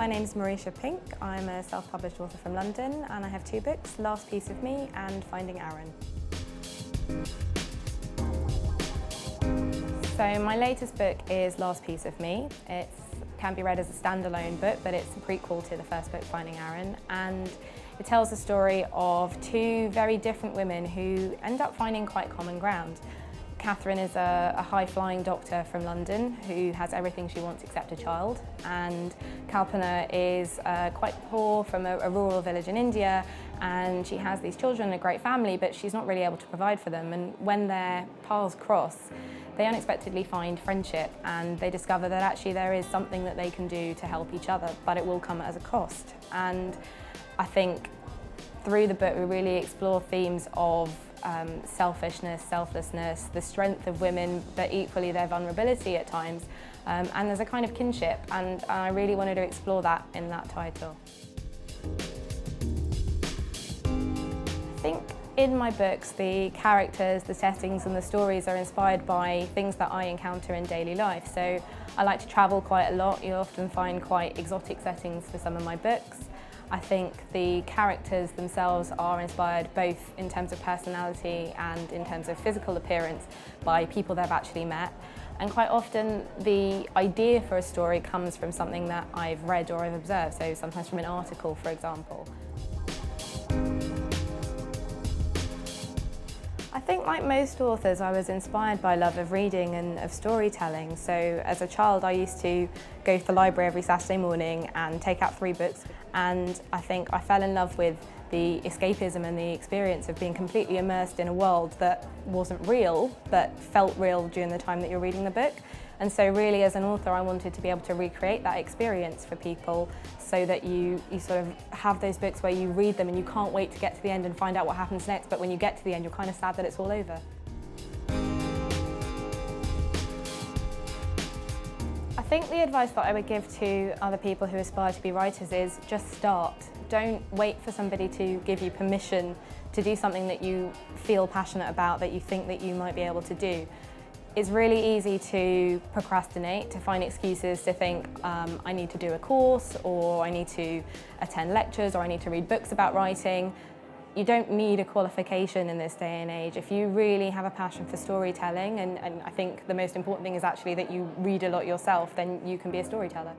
My name's Marisha. I'm a self-published author from London and I have two books, Last Piece of Me and Finding Aaron. So my latest book is Last Piece of Me. It can be read as a standalone book, but it's a prequel to the first book, Finding Aaron, and it tells the story of two very different women who end up finding quite common ground. Catherine is a high-flying doctor from London who has everything she wants except a child, and Kalpana is quite poor from a rural village in India, and she has these children and a great family, but she's not really able to provide for them. And when their paths cross, they unexpectedly find friendship, and they discover that actually there is something that they can do to help each other, but it will come at a cost. And I think through the book we really explore themes of selfishness, selflessness, the strength of women, but equally their vulnerability at times. And there's a kind of kinship, and I really wanted to explore that in that title. I think in my books the characters, the settings and the stories are inspired by things that I encounter in daily life. So I like to travel quite a lot. You'll often find quite exotic settings for some of my books. I think the characters themselves are inspired both in terms of personality and in terms of physical appearance by people they've actually met. And quite often the idea for a story comes from something that I've read or I've observed, so sometimes from an article, for example. I think, like most authors, I was inspired by love of reading and of storytelling. So as a child I used to go to the library every Saturday morning and take out 3 books, and I think I fell in love with the escapism and the experience of being completely immersed in a world that wasn't real but felt real during the time that you're reading the book. And so really as an author I wanted to be able to recreate that experience for people so that you sort of have those books where you read them and you can't wait to get to the end and find out what happens next, but when you get to the end you're kind of sad that it's all over. I think the advice that I would give to other people who aspire to be writers is just start. Don't wait for somebody to give you permission to do something that you feel passionate about, that you think that you might be able to do. It's really easy to procrastinate, to find excuses, to think I need to do a course, or I need to attend lectures, or I need to read books about writing. You don't need a qualification in this day and age. If you really have a passion for storytelling, and I think the most important thing is actually that you read a lot yourself, then you can be a storyteller.